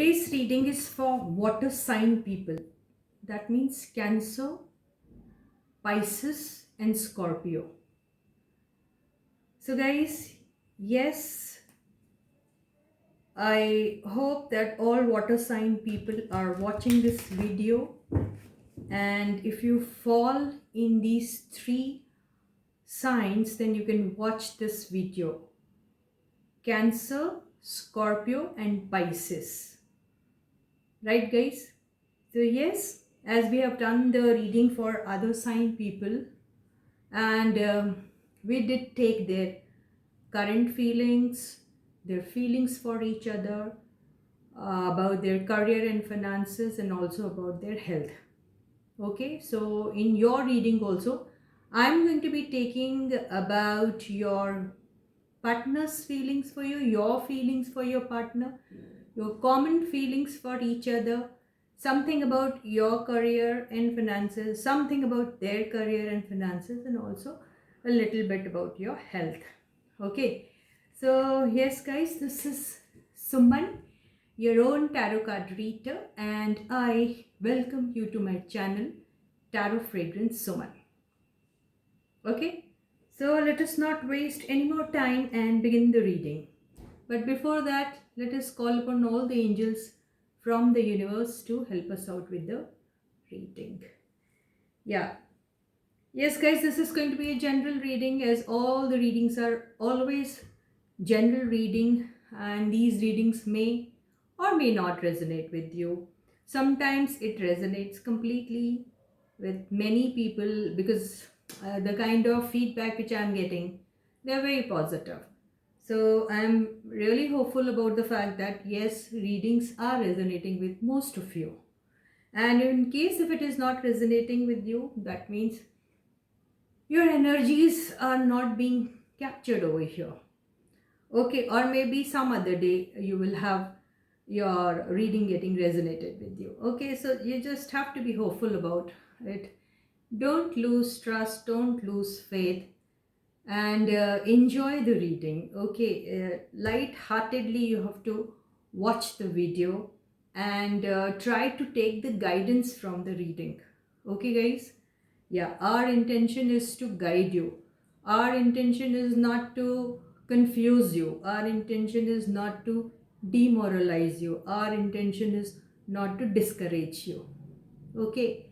Today's reading is for water sign people. That means Cancer, Pisces, and Scorpio. So, guys, yes, I hope that all water sign people are watching this video. And if you fall in these three signs, then you can watch this video: Cancer, Scorpio, and Pisces. Right, guys? So, yes, as we have done the reading for other sign people, and we did take their current feelings, their feelings for each other, about their career and finances, and also about their health. Okay, so in your reading, also, I'm going to be taking about your partner's feelings for you, your feelings for your partner, your common feelings for each other, something about your career and finances, something about their career and finances, and also a little bit about your health. Okay, so yes, guys, this is Suman, your own tarot card reader, and I welcome you to my channel, Tarot Fragrance Suman. Okay, so let us not waste any more time and begin the reading. But before that, let us call upon all the angels from the universe to help us out with the reading. Yeah. Yes, guys, this is going to be a general reading, as all the readings are always general reading, and these readings may or may not resonate with you. Sometimes it resonates completely with many people because the kind of feedback which I'm getting, they're very positive. So I'm really hopeful about the fact that yes, readings are resonating with most of you. And in case if it is not resonating with you, that means your energies are not being captured over here. Okay, or maybe some other day you will have your reading getting resonated with you. Okay, so you just have to be hopeful about it. Don't lose trust, don't lose faith, and enjoy the reading. Okay, light-heartedly you have to watch the video and try to take the guidance from the reading. Okay, guys? Yeah, our intention is to guide you. Our intention is not to confuse you. Our intention is not to demoralize you. Our intention is not to discourage you. Okay,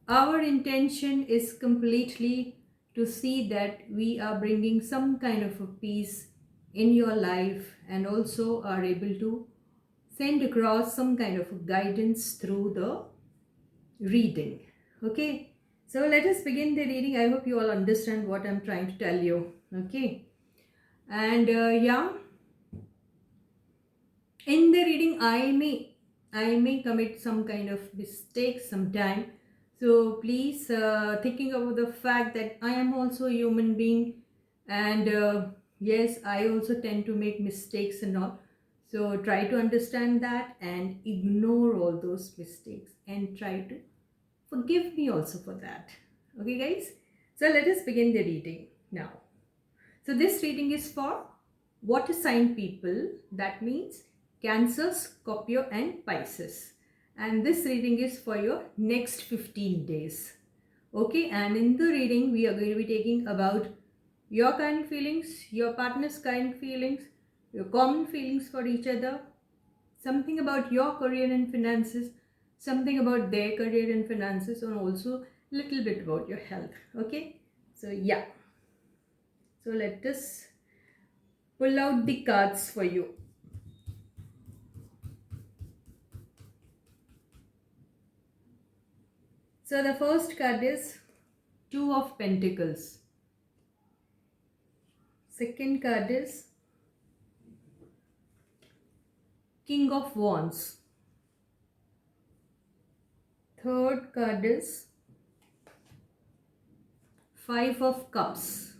our intention is completely to see that we are bringing some kind of a peace in your life, and also are able to send across some kind of guidance through the reading. Okay, so let us begin the reading. I hope you all understand what I'm trying to tell you. Okay, and yeah, in the reading I may commit some kind of mistake sometime, so please, thinking about the fact that I am also a human being, and yes, I also tend to make mistakes and all. So try to understand that and ignore all those mistakes and try to forgive me also for that. Okay, guys, so let us begin the reading now. So this reading is for water sign people, that means Cancer, Scorpio, and Pisces. And this reading is for your next 15 days. Okay, and in the reading, we are going to be taking about your current feelings, your partner's current feelings, your common feelings for each other, something about your career and finances, something about their career and finances, and also a little bit about your health. Okay, so yeah, so let us pull out the cards for you. So the first card is Two of Pentacles. Second card is King of Wands. Third card is Five of Cups.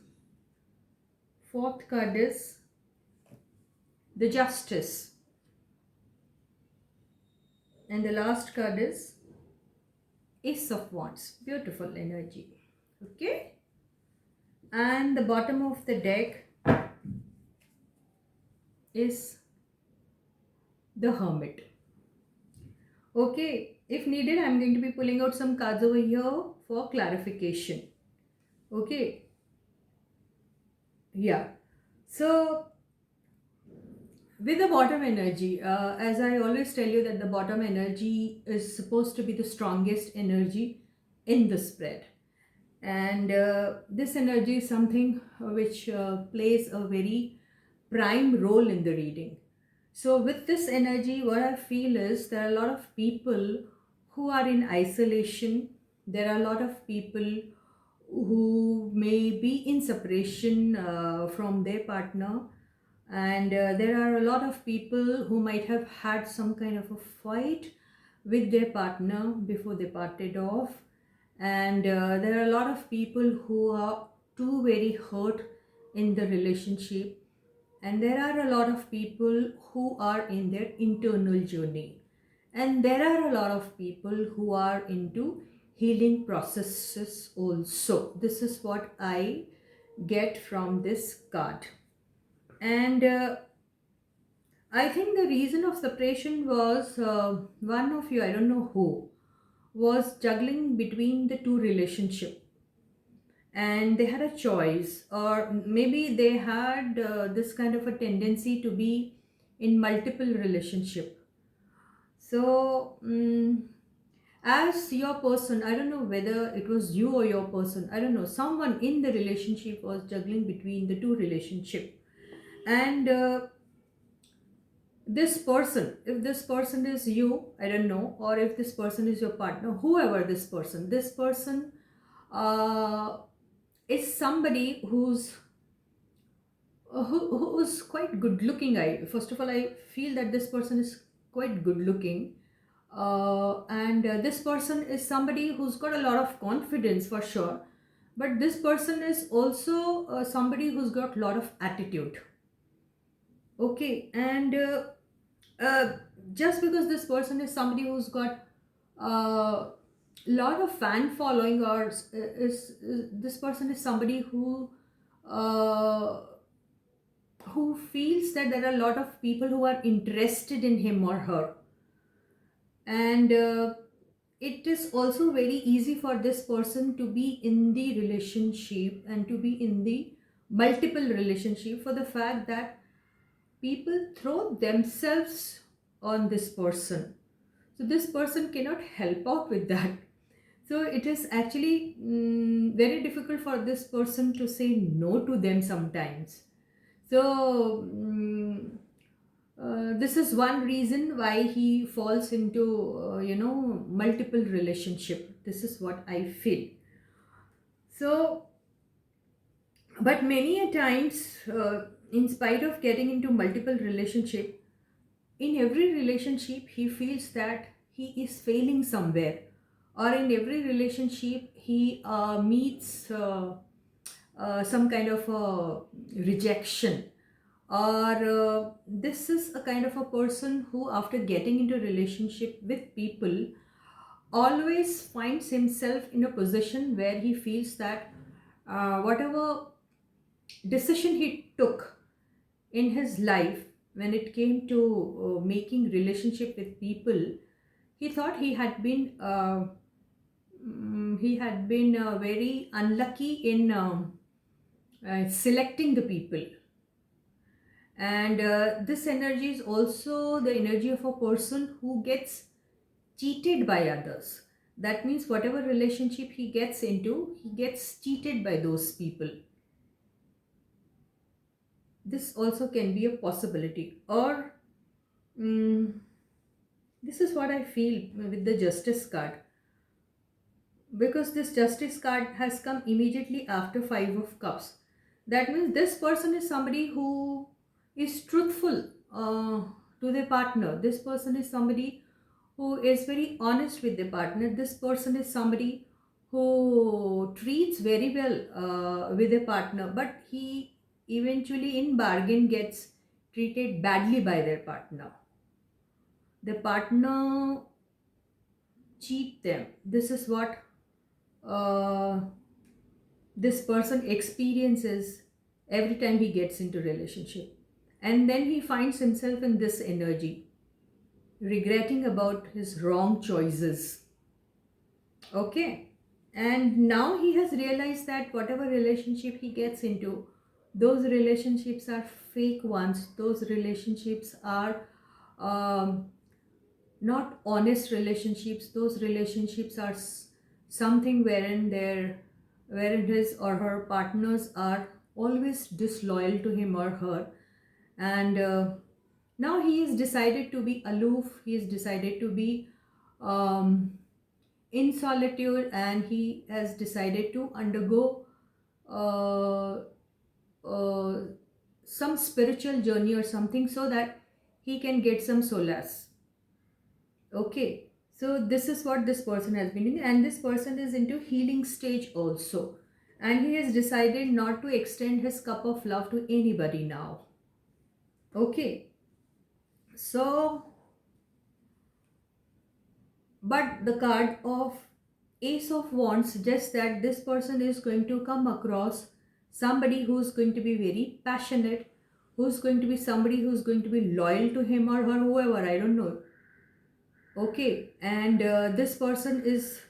Fourth card is the Justice. And the last card is Ace of Wands. Beautiful energy. Okay. And the bottom of the deck is the Hermit. Okay, if needed, I'm going to be pulling out some cards over here for clarification. Okay, yeah. So with the bottom energy, as I always tell you that the bottom energy is supposed to be the strongest energy in the spread. And this energy is something which plays a very prime role in the reading. So with this energy, what I feel is there are a lot of people who are in isolation. There are a lot of people who may be in separation from their partner, and there are a lot of people who might have had some kind of a fight with their partner before they parted off, and there are a lot of people who are too very hurt in the relationship, and there are a lot of people who are in their internal journey, and there are a lot of people who are into healing processes also. This is what I get from this card. And I think the reason of separation was one of you, I don't know who, was juggling between the two relationships, and they had a choice, or maybe they had this kind of a tendency to be in multiple relationship. So as your person, I don't know whether it was you or your person, I don't know, someone in the relationship was juggling between the two relationship. And this person, if this person is you, I don't know, or if this person is your partner, whoever this person uh, is somebody who's quite good looking. I First of all, I feel that this person is quite good looking, and this person is somebody who's got a lot of confidence for sure, but this person is also somebody who's got a lot of attitude. Okay, and uh, just because this person is somebody who's got a lot of fan following, or is this person is somebody uh, who feels that there are a lot of people who are interested in him or her, and it is also very easy for this person to be in the relationship and to be in the multiple relationship, for the fact that people throw themselves on this person, so this person cannot help out with that. So it is actually very difficult for this person to say no to them sometimes. So this is one reason why he falls into multiple relationship. This is what I feel. So, but many a times, in spite of getting into multiple relationship, in every relationship he feels that he is failing somewhere, or in every relationship he meets some kind of a rejection, or this is a kind of a person who, after getting into relationship with people, always finds himself in a position where he feels that whatever decision he took in his life, when it came to making relationship with people, he thought he had been very unlucky in selecting the people. And this energy is also the energy of a person who gets cheated by others. That means whatever relationship he gets into, he gets cheated by those people. This also can be a possibility. Or this is what I feel with the justice card, because this justice card has come immediately after five of cups. That means this person is somebody who is truthful to their partner. This person is somebody who is very honest with their partner. This person is somebody who treats very well with their partner, but he eventually in bargain gets treated badly by their partner. The partner cheat them. This is what uh, this person experiences every time he gets into relationship, and then he finds himself in this energy. regretting about his wrong choices. Okay, and now he has realized that whatever relationship he gets into, those relationships are fake ones. Those relationships are um, not honest relationships. Those relationships are something wherein his or her partners are always disloyal to him or her. And now he has decided to be aloof. He has decided to be um, in solitude, and he has decided to undergo uh, uh, some spiritual journey or something, so that he can get some solace. Okay, so this is what this person has been doing, and this person is into healing stage also, and he has decided not to extend his cup of love to anybody now. Okay, so but the card of Ace of Wands suggests that this person is going to come across somebody who's going to be very passionate, who's going to be somebody who's going to be loyal to him or her, whoever, I don't know. Okay, and this person is,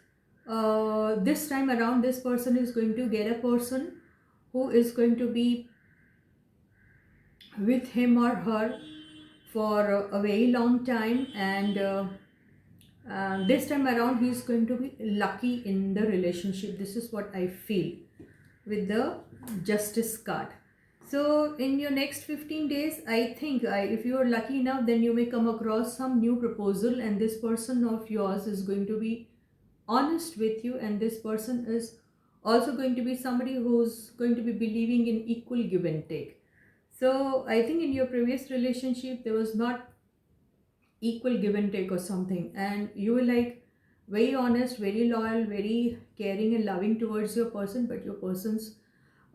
this time around, this person is going to get a person who is going to be with him or her for a very long time, and this time around he is going to be lucky in the relationship. This is what I feel with the Justice card. So in your next 15 days, I think if you are lucky enough, then you may come across some new proposal, and this person of yours is going to be honest with you, and this person is also going to be somebody who's going to be believing in equal give and take. So I think in your previous relationship there was not equal give and take or something, and you were like very honest, very loyal, very caring and loving towards your person, but your person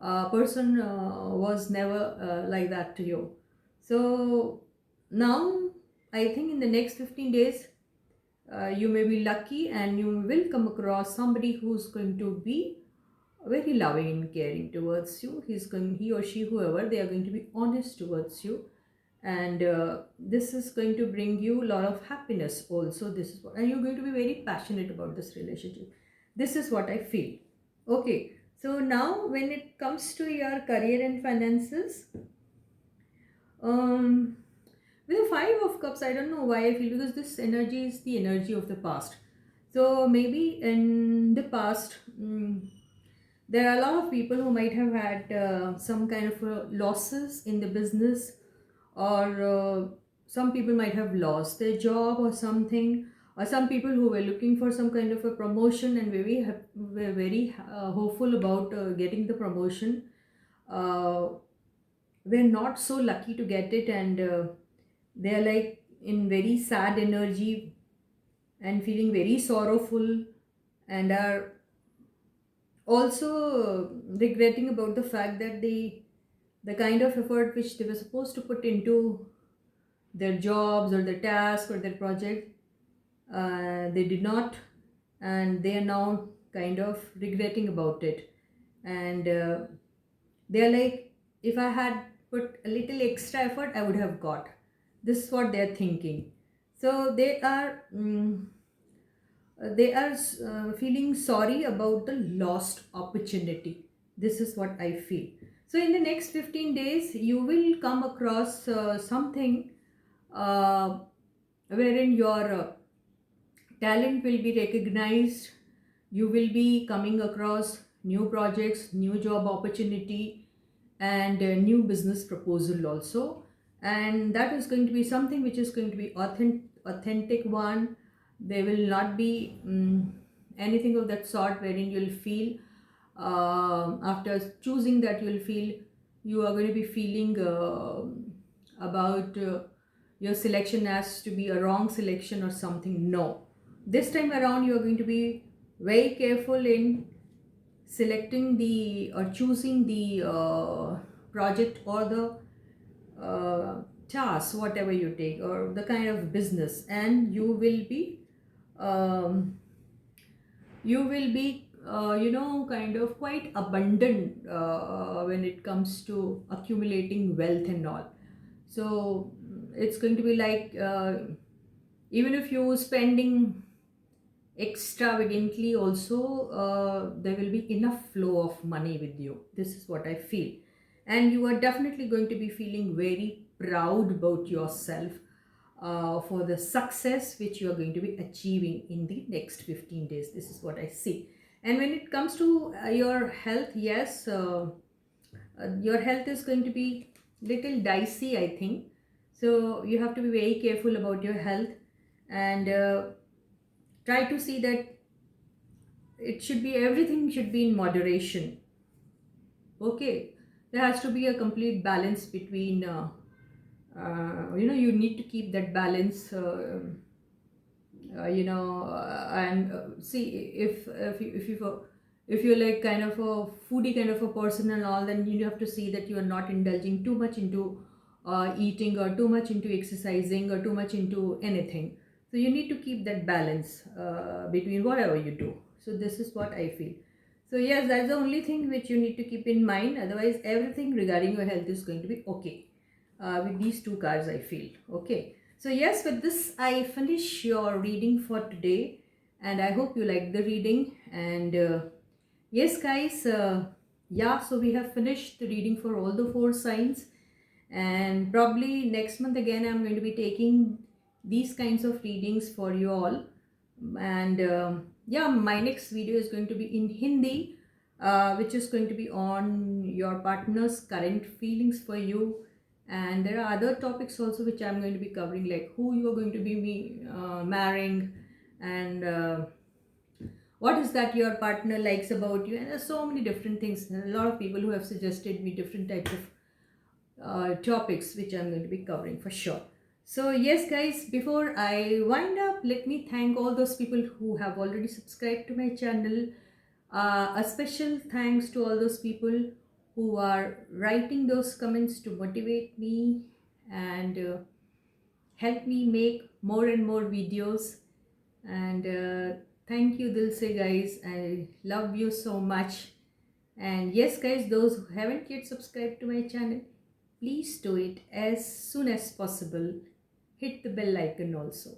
was never like that to you. So now I think in the next 15 days you may be lucky, and you will come across somebody who's going to be very loving and caring towards you. He or she, whoever, they are going to be honest towards you, and this is going to bring you a lot of happiness also. This is what, and you're going to be very passionate about this relationship. This is what I feel. Okay, so now when it comes to your career and finances, um with the Five of Cups, I don't know why I feel, because this energy is the energy of the past. So maybe in the past, there are a lot of people who might have had some kind of losses in the business, or some people might have lost their job or something, or some people who were looking for some kind of a promotion and were very hopeful about getting the promotion, uh, were not so lucky to get it, and they are like in very sad energy and feeling very sorrowful, and are also regretting about the fact that the kind of effort which they were supposed to put into their jobs or their task or their project, they did not, and they are now kind of regretting about it, and they are like, if I had put a little extra effort, I would have got. This is what they are thinking. So they are feeling sorry about the lost opportunity. This is what I feel. So in the next 15 days you will come across something uh, wherein your talent will be recognized. You will be coming across new projects, new job opportunity, and a new business proposal also, and that is going to be something which is going to be authentic one. There will not be anything of that sort wherein you'll feel, after choosing that, you'll feel you are going to be feeling about your selection as to be a wrong selection or something. No, this time around you are going to be very careful in selecting the or choosing the project or the task, whatever you take, or the kind of business, and um, you will be kind of quite abundant when it comes to accumulating wealth and all. So it's going to be like even if you're spending extravagantly also, there will be enough flow of money with you. This is what I feel. And you are definitely going to be feeling very proud about yourself for the success which you are going to be achieving in the next 15 days. This is what I see. And when it comes to your health, yes, your health is going to be little dicey, I think. So you have to be very careful about your health, and try to see that it should be, everything should be in moderation. Okay, there has to be a complete balance between you need to keep that balance, and see, if you're like kind of a foodie kind of a person and all, then you have to see that you are not indulging too much into eating, or too much into exercising, or too much into anything. So you need to keep that balance between whatever you do. So this is what I feel. So yes, that's the only thing which you need to keep in mind. Otherwise, everything regarding your health is going to be okay. With these two cards, I feel okay. So yes, with this I finish your reading for today, and I hope you like the reading. And yes, guys, yeah. So we have finished the reading for all the four signs, and probably next month again I'm going to be taking these kinds of readings for you all. And yeah, my next video is going to be in Hindi, which is going to be on your partner's current feelings for you. And there are other topics also which I'm going to be covering, like who you are going to be marrying, and what is that your partner likes about you. And there's so many different things. There are a lot of people who have suggested me different types of topics which I'm going to be covering for sure. So yes, guys, before I wind up, let me thank all those people who have already subscribed to my channel. A special thanks to all those people who are writing those comments to motivate me and help me make more and more videos. And thank you, Dilse, guys. I love you so much. And yes, guys, those who haven't yet subscribed to my channel, please do it as soon as possible. Hit the bell icon also.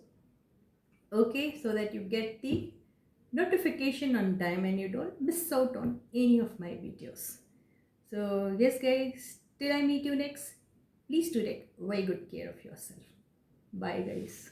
Okay, so that you get the notification on time and you don't miss out on any of my videos. So yes, guys, till I meet you next, please do take very good care of yourself. Bye, guys.